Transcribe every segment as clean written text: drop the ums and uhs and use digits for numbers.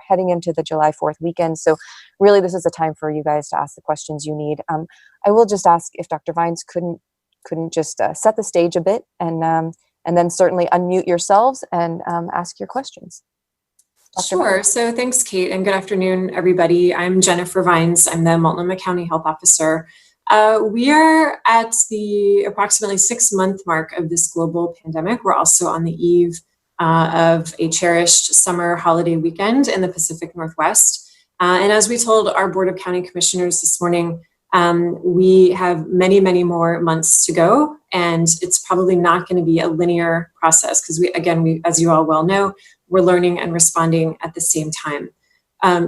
heading into the July 4th weekend. So really, this is a time for you guys to ask the questions you need. I will just ask if Dr. Vines couldn't just set the stage a bit, and then certainly unmute yourselves and ask your questions. Sure. So thanks, Kate, and good afternoon, everybody. I'm Jennifer Vines. I'm the Multnomah County Health Officer. We are at the approximately 6-month mark of this global pandemic. We're also on the eve of a cherished summer holiday weekend in the Pacific Northwest. And as we told our Board of County Commissioners this morning, we have many, many more months to go, and it's probably not going to be a linear process because we, as you all well know, we're learning and responding at the same time.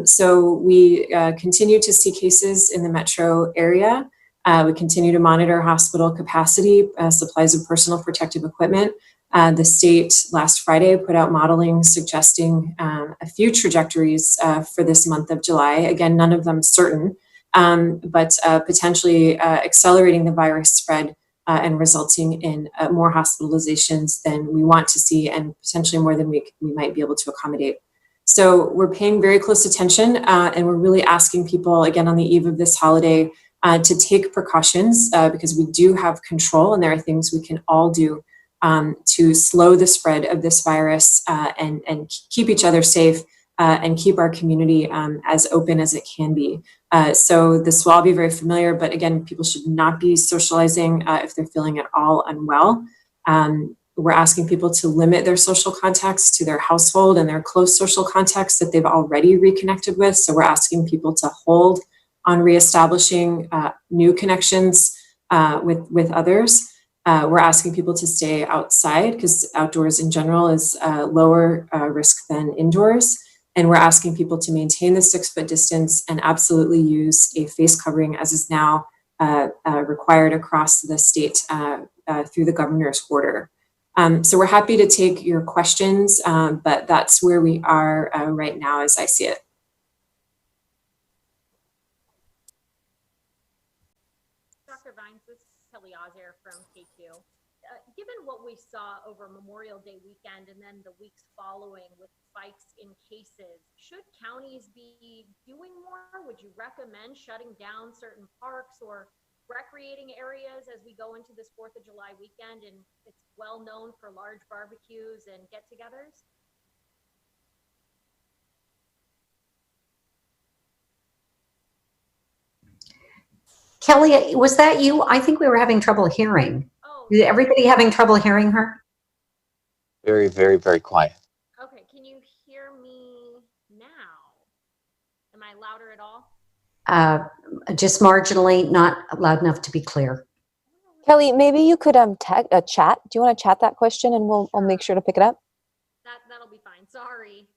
So we continue to see cases in the metro area. We continue to monitor hospital capacity, supplies of personal protective equipment. The state last Friday put out modeling suggesting a few trajectories for this month of July. Again, none of them certain, but potentially accelerating the virus spread and resulting in more hospitalizations than we want to see, and potentially more than we might be able to accommodate. So we're paying very close attention, and we're really asking people, again, on the eve of this holiday, to take precautions because we do have control, and there are things we can all do to slow the spread of this virus and keep each other safe and keep our community as open as it can be. So this will all be very familiar, but again, people should not be socializing if they're feeling at all unwell. We're asking people to limit their social contacts to their household and their close social contacts that they've already reconnected with. So we're asking people to hold on reestablishing new connections with others. We're asking people to stay outside because outdoors in general is lower risk than indoors. And we're asking people to maintain the 6-foot distance and absolutely use a face covering, as is now required across the state through the governor's order. So we're happy to take your questions, but that's where we are right now as I see it. Dr. Vines, this is Kellee Azar from K2. Given what we saw over Memorial Day weekend and then the weeks following with spikes in cases, should counties be doing more? Would you recommend shutting down certain parks or recreating areas as we go into this 4th of July weekend, and it's well known for large barbecues and get-togethers? Kellee, was that you? I think we were having trouble hearing. Oh, is everybody having trouble hearing her? Very, very, very quiet. Okay, can you hear me now? Am I louder at all? Just marginally, not loud enough to be clear. Kellee, maybe you could chat. Do you want to chat that question, and we'll make sure to pick it up? That'll be fine. Sorry.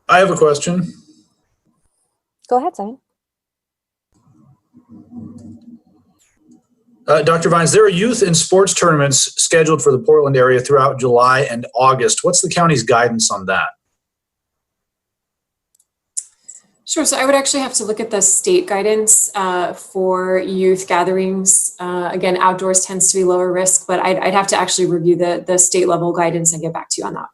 I have a question. Go ahead, Simon. Dr. Vines, there are youth and sports tournaments scheduled for the Portland area throughout July and August. What's the county's guidance on that? Sure. So I would actually have to look at the state guidance for youth gatherings. Again, outdoors tends to be lower risk, but I'd have to actually review the state level guidance and get back to you on that.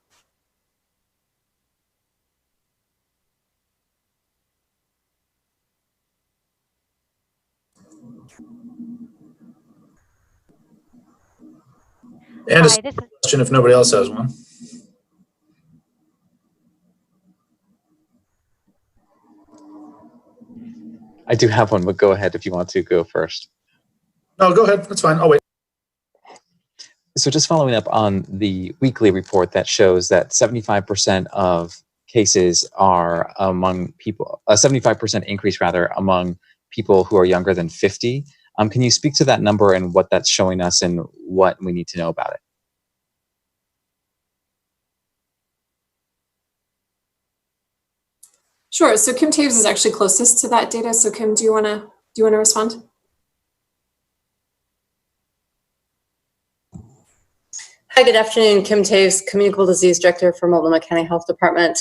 And a question if nobody else has one. I do have one, but go ahead if you want to go first. No, go ahead. That's fine. I'll wait. So just following up on the weekly report that shows that 75% of cases are among people, a 75% increase rather among people who are younger than 50. Can you speak to that number and what that's showing us and what we need to know about it? Sure. So Kim Taves is actually closest to that data. So Kim, do you want to respond? Hi, good afternoon. Kim Taves, Communicable Disease Director for Multnomah County Health Department.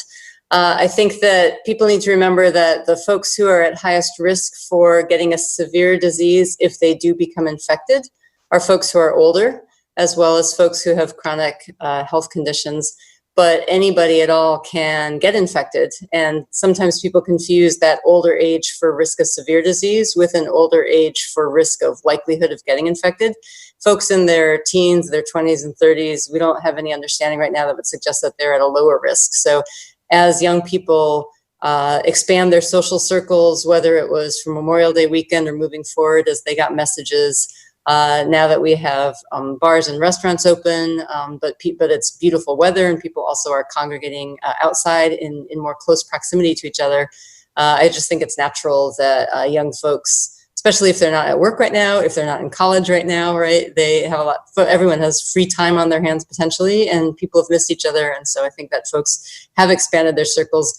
I think that people need to remember that the folks who are at highest risk for getting a severe disease if they do become infected are folks who are older. as well as folks who have chronic health conditions. But anybody at all can get infected. And sometimes people confuse that older age for risk of severe disease with an older age for risk of likelihood of getting infected. Folks in their teens, their 20s and 30s, we don't have any understanding right now that would suggest that they're at a lower risk. So as young people expand their social circles, whether it was for Memorial Day weekend or moving forward as they got messages, now that we have bars and restaurants open, but it's beautiful weather and people also are congregating outside in more close proximity to each other. I just think it's natural that young folks, especially if they're not at work right now, if they're not in college right now, right? They have everyone has free time on their hands potentially, and people have missed each other. And so I think that folks have expanded their circles.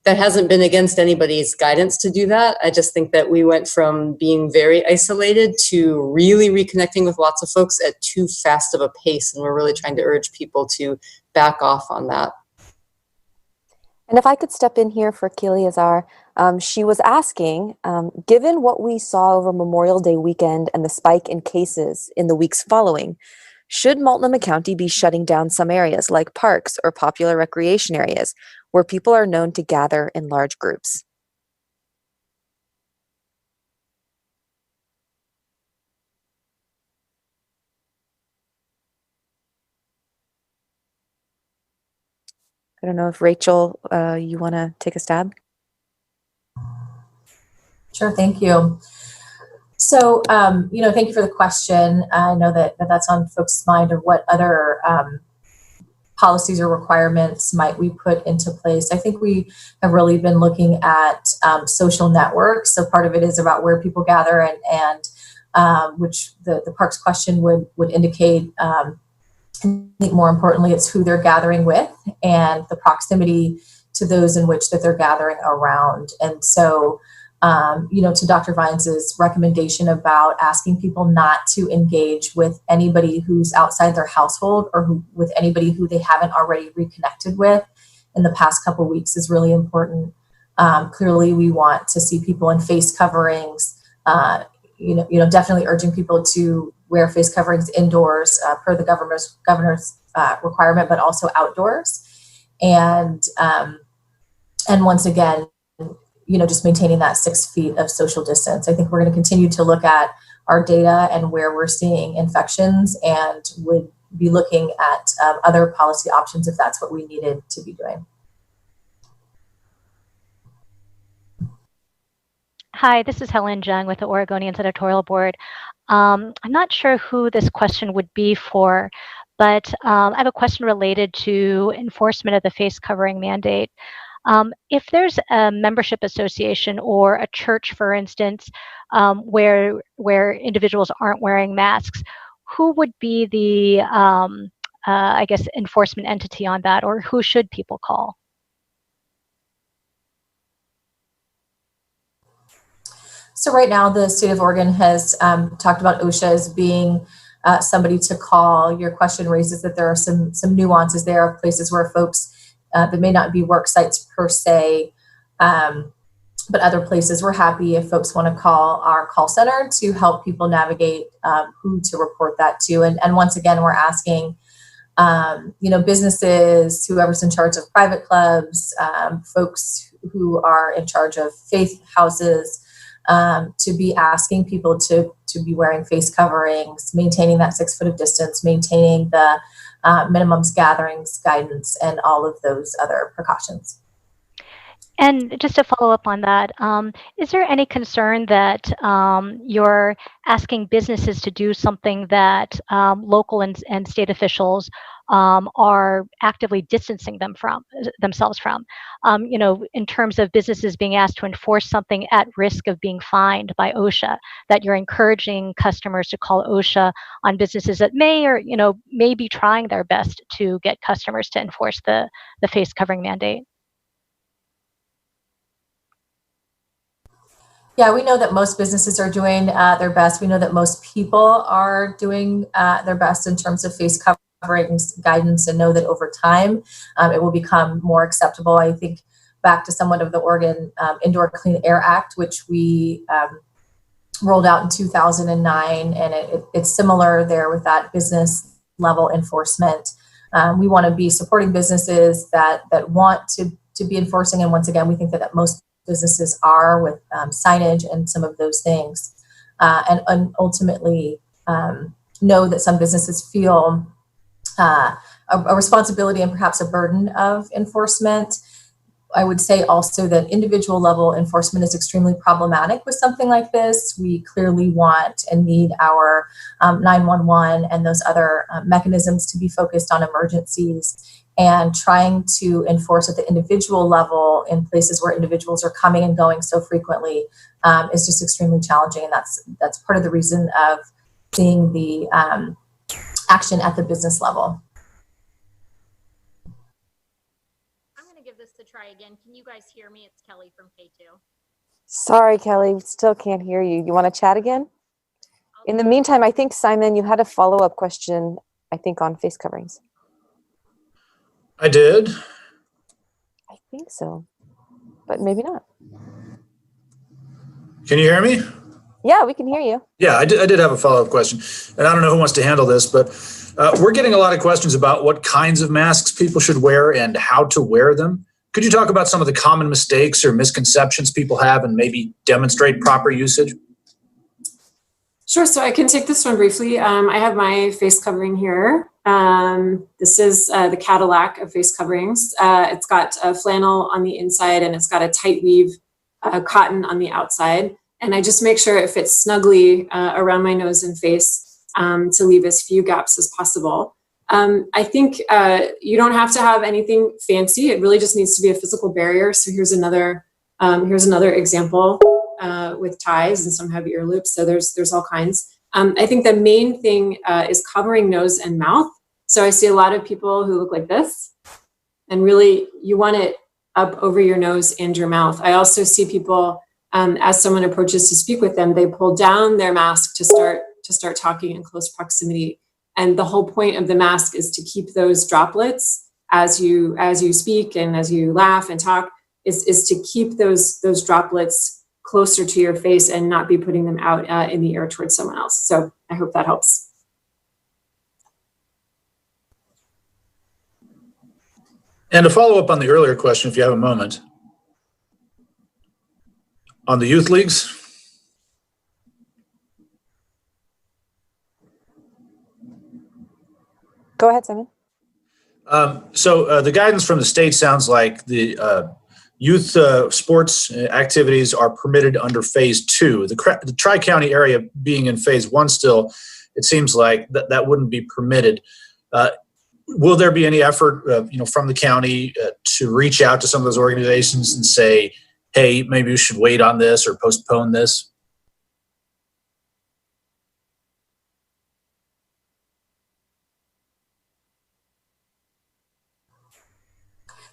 That hasn't been against anybody's guidance to do that. I just think that we went from being very isolated to really reconnecting with lots of folks at too fast of a pace. And we're really trying to urge people to back off on that. And if I could step in here for Kellee Azar, she was asking, given what we saw over Memorial Day weekend and the spike in cases in the weeks following, should Multnomah County be shutting down some areas like parks or popular recreation areas where people are known to gather in large groups? I don't know if Rachel, you want to take a stab? Sure, thank you. So, thank you for the question. I know that that's on folks' mind of what other policies or requirements might we put into place. I think we have really been looking at social networks. So part of it is about where people gather and which the parks question would indicate. I think more importantly, it's who they're gathering with and the proximity to those in which that they're gathering around. And so, to Dr. Vines's recommendation about asking people not to engage with anybody who's outside their household or with anybody who they haven't already reconnected with in the past couple of weeks is really important. Clearly, we want to see people in face coverings. Definitely urging people to wear face coverings indoors per the governor's requirement, but also outdoors. And once again, just maintaining that 6 feet of social distance. I think we're going to continue to look at our data and where we're seeing infections and would be looking at other policy options if that's what we needed to be doing. Hi, this is Helen Jung with the Oregonian's editorial board. I'm not sure who this question would be for, but I have a question related to enforcement of the face covering mandate. If there's a membership association or a church, for instance, where individuals aren't wearing masks, who would be the, enforcement entity on that, or who should people call? So right now, the state of Oregon has talked about OSHA as being somebody to call. Your question raises that there are some nuances there of places where folks that may not be work sites per se, but other places. We're happy if folks want to call our call center to help people navigate who to report that to. And once again, we're asking, businesses, whoever's in charge of private clubs, folks who are in charge of faith houses, to be asking people to be wearing face coverings, maintaining that 6 foot of distance, maintaining the minimums gatherings guidance, and all of those other precautions. And just to follow up on that, is there any concern that you're asking businesses to do something that local and state officials are actively distancing themselves from? In terms of businesses being asked to enforce something at risk of being fined by OSHA, that you're encouraging customers to call OSHA on businesses that may be trying their best to get customers to enforce the face covering mandate? Yeah, we know that most businesses are doing their best. We know that most people are doing their best in terms of face coverings guidance, and know that over time it will become more acceptable. I think back to somewhat of the Oregon Indoor Clean Air Act, which we rolled out in 2009, and it's similar there with that business level enforcement. We want to be supporting businesses that want to be enforcing, and once again, we think that most businesses are with signage and some of those things, and ultimately know that some businesses feel a responsibility and perhaps a burden of enforcement. I would say also that individual level enforcement is extremely problematic with something like this. We clearly want and need our 911 and those other mechanisms to be focused on emergencies, and trying to enforce at the individual level in places where individuals are coming and going so frequently is just extremely challenging. And that's part of the reason of seeing the action at the business level. To try again. Can you guys hear me? It's Kelly from K2. Sorry, Kelly, we still can't hear you. You want to chat again? In the meantime, I think, Simon, you had a follow-up question, I think, on face coverings. I did. I think so, but maybe not. Can you hear me? Yeah, we can hear you. Yeah, I did have a follow-up question, and I don't know who wants to handle this, but we're getting a lot of questions about what kinds of masks people should wear and how to wear them. Could you talk about some of the common mistakes or misconceptions people have and maybe demonstrate proper usage? Sure, so I can take this one briefly. I have my face covering here. This is the Cadillac of face coverings. It's got a flannel on the inside, and it's got a tight weave cotton on the outside. And I just make sure it fits snugly around my nose and face to leave as few gaps as possible. I think you don't have to have anything fancy. It really just needs to be a physical barrier. So here's another example with ties, and some have ear loops. So there's all kinds. I think the main thing is covering nose and mouth. So I see a lot of people who look like this, and really you want it up over your nose and your mouth. I also see people, as someone approaches to speak with them, they pull down their mask to start talking in close proximity. And the whole point of the mask is to keep those droplets as you speak and as you laugh and talk, is to keep those droplets closer to your face and not be putting them out in the air towards someone else. So I hope that helps. And to follow up on the earlier question, if you have a moment, on the youth leagues. Go ahead, Simon. So the guidance from the state sounds like the youth sports activities are permitted under phase 2. The Tri-County area being in phase 1 still, it seems like that wouldn't be permitted. Will there be any effort from the county to reach out to some of those organizations and say, hey, maybe we should wait on this or postpone this?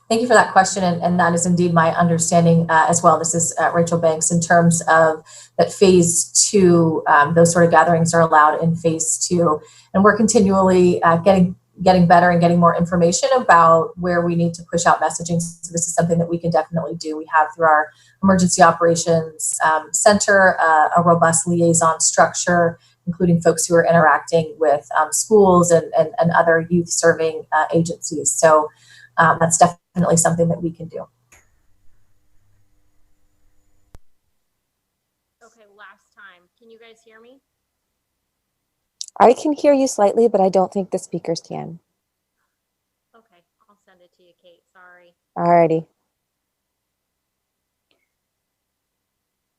Thank you for that question, and that is indeed my understanding as well. This is Rachel Banks. In terms of that phase 2, those sort of gatherings are allowed in phase 2, and we're continually getting better and getting more information about where we need to push out messaging. So this is something that we can definitely do. We have, through our emergency operations center, a robust liaison structure, including folks who are interacting with schools and other youth serving agencies. So that's definitely something that we can do. Okay, last time. Can you guys hear me? I can hear you slightly, but I don't think the speakers can. Okay, I'll send it to you, Kate. Sorry. Alrighty.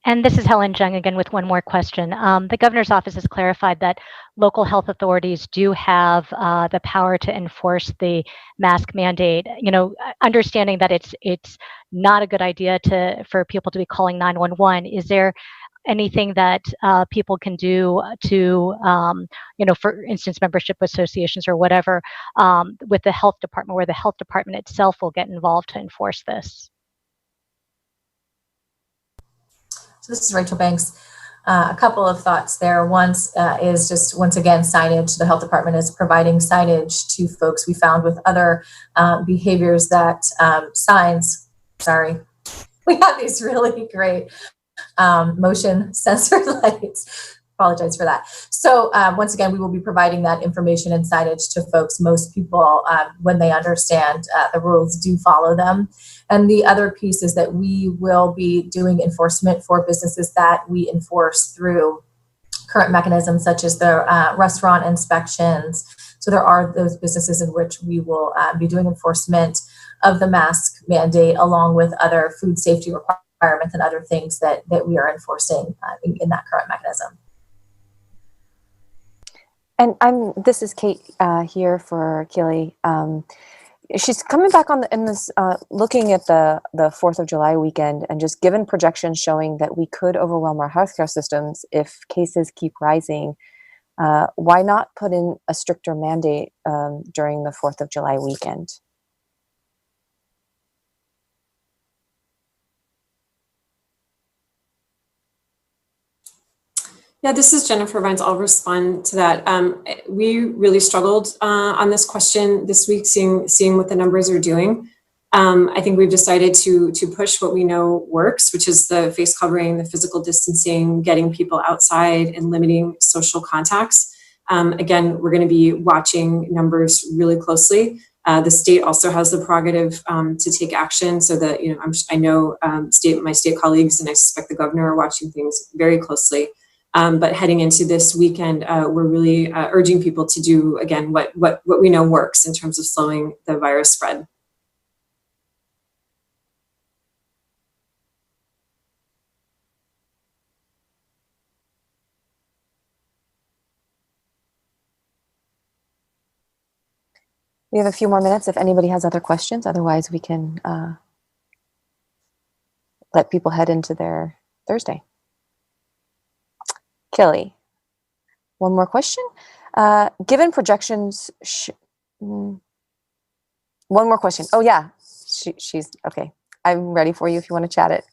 And this is Helen Jung again with one more question. The governor's office has clarified that local health authorities do have the power to enforce the mask mandate. You know, understanding that it's not a good idea for people to be calling 911. Is there anything that people can do to, for instance, membership associations or whatever, with the health department, where the health department itself will get involved to enforce this? So this is Rachel Banks. A couple of thoughts there. One is just, once again, signage. The health department is providing signage to folks. We found with other behaviors that signs, we have these really great motion sensor lights. Apologize for that. So once again, we will be providing that information and signage to folks. Most people, when they understand the rules, do follow them. And the other piece is that we will be doing enforcement for businesses that we enforce through current mechanisms such as the restaurant inspections. So there are those businesses in which we will be doing enforcement of the mask mandate along with other food safety requirements and other things that we are enforcing in that current mechanism. And this is Kate here for Kellee. She's coming back in this, looking at the 4th of July weekend, and just given projections showing that we could overwhelm our healthcare systems if cases keep rising. Why not put in a stricter mandate during the 4th of July weekend? Yeah, this is Jennifer Vines. I'll respond to that. We really struggled on this question this week, seeing what the numbers are doing. I think we've decided to push what we know works, which is the face covering, the physical distancing, getting people outside, and limiting social contacts. Again, we're going to be watching numbers really closely. The state also has the prerogative to take action, so that I know my state colleagues, and I suspect the governor, are watching things very closely. But heading into this weekend, we're really urging people to do, again, what we know works in terms of slowing the virus spread. We have a few more minutes if anybody has other questions. Otherwise, we can let people head into their Thursday. Kellee, one more question. Given projections, one more question. Oh yeah, she's okay. I'm ready for you if you want to chat it,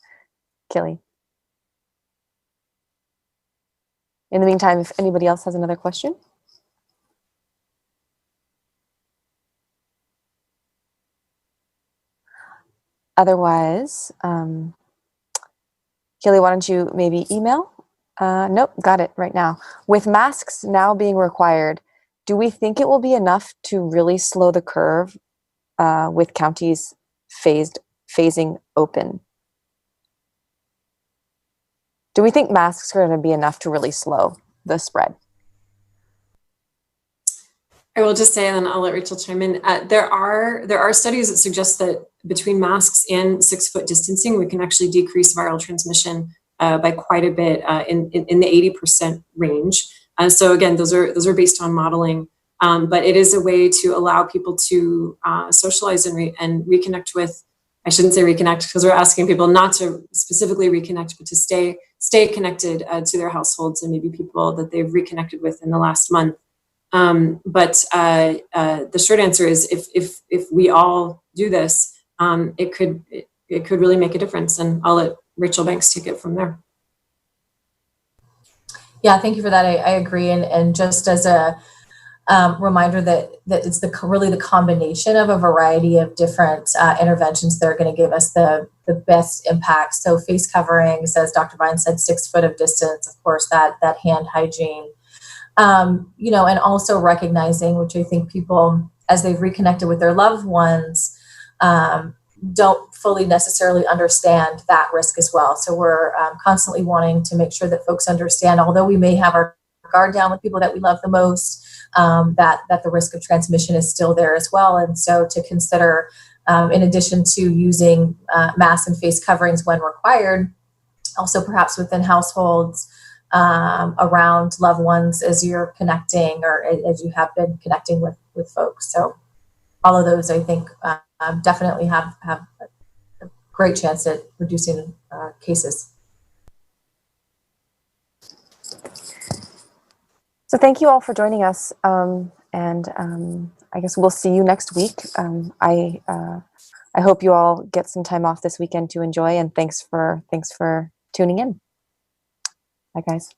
Kellee. In the meantime, if anybody else has another question. Otherwise, Kellee, why don't you maybe email? Nope, got it right now. With masks now being required, do we think it will be enough to really slow the curve with counties phasing open? Do we think masks are going to be enough to really slow the spread? I will just say, and then I'll let Rachel chime in. There are studies that suggest that between masks and 6-foot distancing, we can actually decrease viral transmission by quite a bit in the 80% range. So again, those are based on modeling, but it is a way to allow people to socialize and reconnect with. I shouldn't say reconnect, because we're asking people not to specifically reconnect, but to stay connected to their households and maybe people that they've reconnected with in the last month. But the short answer is, if we all do this, it could really make a difference. And I'll let Rachel Banks take it from there. Yeah, thank you for that. I agree. And just as a reminder that it's really the combination of a variety of different interventions that are going to give us the best impact. So face coverings, as Dr. Vines said, 6 foot of distance, of course, that hand hygiene, and also recognizing, which I think people, as they've reconnected with their loved ones, don't fully necessarily understand that risk as well. So we're constantly wanting to make sure that folks understand, although we may have our guard down with people that we love the most, that the risk of transmission is still there as well. And so to consider, in addition to using masks and face coverings when required, also perhaps within households, around loved ones as you're connecting or as you have been connecting with folks. So all of those, I think, definitely have a great chance at reducing cases. So thank you all for joining us, and I guess we'll see you next week. I hope you all get some time off this weekend to enjoy, and thanks for tuning in. Bye, guys.